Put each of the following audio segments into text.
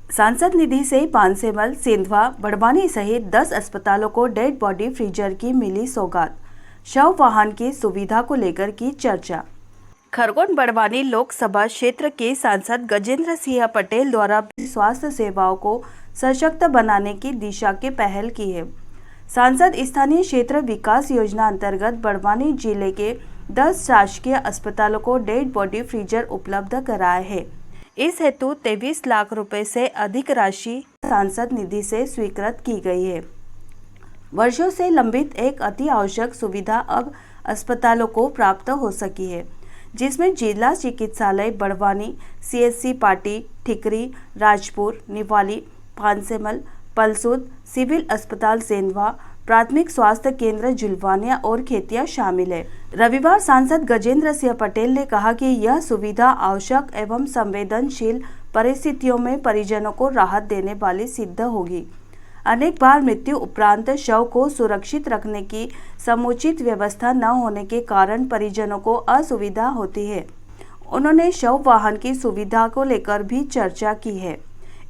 सांसद निधि से पानसेमल, सिंधवा, बड़वानी सहित 10 अस्पतालों को डेड बॉडी फ्रीजर की मिली सौगात। शव वाहन की सुविधा को लेकर की चर्चा। खरगोन बड़वानी लोकसभा क्षेत्र के सांसद गजेंद्र सिंह पटेल द्वारा स्वास्थ्य सेवाओं को सशक्त बनाने की दिशा की पहल की है। सांसद स्थानीय क्षेत्र विकास योजना अंतर्गत बड़वानी जिले के 10 शासकीय अस्पतालों को डेड बॉडी फ्रीजर उपलब्ध कराए हैं। इस हेतु 23 लाख रुपए से अधिक राशि सांसद निधि से स्वीकृत की गई है। वर्षों से लंबित एक अति आवश्यक सुविधा अब अस्पतालों को प्राप्त हो सकी है, जिसमें जिला चिकित्सालय बड़वानी, CHC पाटी, ठिकरी, राजपुर, निवाली, पानसेमल, पलसूद, सिविल अस्पताल सेंधवा, प्राथमिक स्वास्थ्य केंद्र जुलवानिया और खेतिया शामिल है। रविवार सांसद गजेंद्र सिंह पटेल ने कहा कि यह सुविधा आवश्यक एवं संवेदनशील परिस्थितियों में परिजनों को राहत देने वाली सिद्ध होगी। अनेक बार मृत्यु उपरांत शव को सुरक्षित रखने की समुचित व्यवस्था न होने के कारण परिजनों को असुविधा होती है। उन्होंने शव वाहन की सुविधा को लेकर भी चर्चा की है।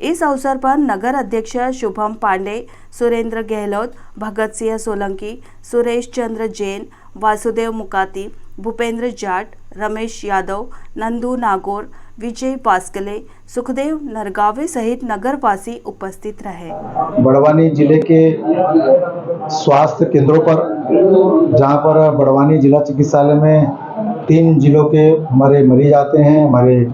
इस अवसर पर नगर अध्यक्ष शुभम पांडे, सुरेंद्र गहलोत, भगत सिंह सोलंकी, सुरेश चंद्र जैन, वासुदेव मुकाती, भूपेंद्र जाट, रमेश यादव, नंदू नागौर, विजय पास्कले, सुखदेव नरगावे सहित नगरवासी उपस्थित रहे। बड़वानी जिले के स्वास्थ्य केंद्रों पर, जहां पर बड़वानी जिला चिकित्सालय में 3 जिलों के हमारे मरीज आते हैं, हमारे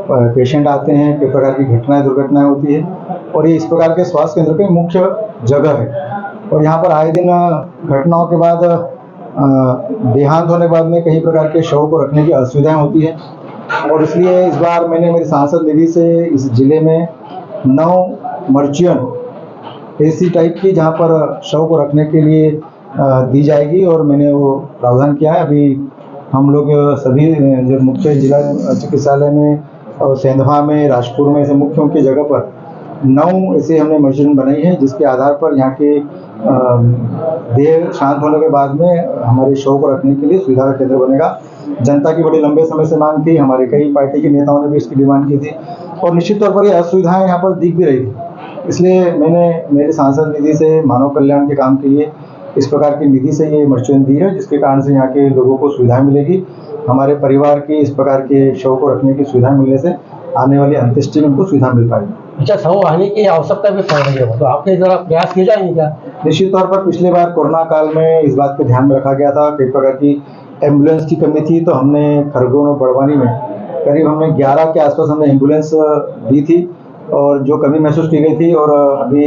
पेशेंट आते हैं, कई प्रकार की घटनाएं दुर्घटनाएं होती है और ये इस प्रकार के स्वास्थ्य केंद्र की मुख्य जगह है। और यहाँ पर आए दिन घटनाओं के बाद देहांत होने के बाद में कई प्रकार के शव को रखने की असुविधाएं होती है और इसलिए इस बार मैंने मेरी सांसद निधि से इस जिले में 9 मर्चियन ऐसी टाइप की जहाँ पर शव को रखने के लिए दी जाएगी और मैंने वो प्रावधान किया है। अभी हम लोग सभी जो मुख्य जिला चिकित्सालय में और सेंधवा में, राजपुर में ऐसे मुख्य जगह पर 9 ऐसे हमने मशीन बनाई है, जिसके आधार पर यहाँ के देह शांत होने के बाद में हमारे शव को रखने के लिए सुविधा का केंद्र बनेगा। जनता की बड़ी लंबे समय से मांग थी, हमारे कई पार्टी के नेताओं ने भी इसकी डिमांड की थी और निश्चित तौर पर ये असुविधाएं यहाँ पर दिख भी रही थी। इसलिए मैंने मेरे सांसद निधि से मानव कल्याण के काम के लिए इस प्रकार की निधि से ये मर्चेंट दी है, जिसके कारण से यहाँ के लोगों को सुविधा मिलेगी। हमारे परिवार की इस प्रकार के शव को रखने की सुविधा मिलने से आने वाली अंत्येष्टि में उनको सुविधा मिल पाएगी। अच्छा, शव वाहन की आवश्यकता भी पड़ रही है, तो आपके जरा प्रयास किए जाएंगे क्या? निश्चित तौर पर पिछले बार कोरोना काल में इस बात को ध्यान में रखा गया था, कई प्रकार की एम्बुलेंस की कमी थी, तो हमने खरगोन और बड़वानी में करीब हमने 11 के आसपास हमने एम्बुलेंस दी थी और जो कमी महसूस की गई थी। और अभी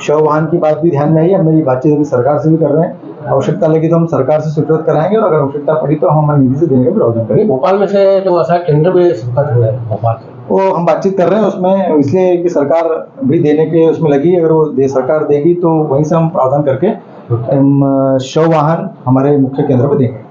शव वाहन की बात भी ध्यान में आई है। मेरी बातचीत अभी सरकार से भी कर रहे हैं, आवश्यकता लगी तो हम सरकार से स्वीकृत कराएंगे और अगर आवश्यकता पड़ी तो हम हमारी निधि से देने का प्रावधान करेंगे। भोपाल में से जो ऐसा केंद्र भी स्वीकृत हुआ है भोपाल से, वो हम बातचीत कर रहे हैं उसमें, इसलिए कि सरकार भी देने के उसमें लगी। अगर वो सरकार देगी तो वहीं से हम प्रावधान करके शव वाहन हमारे मुख्य केंद्र पर देंगे।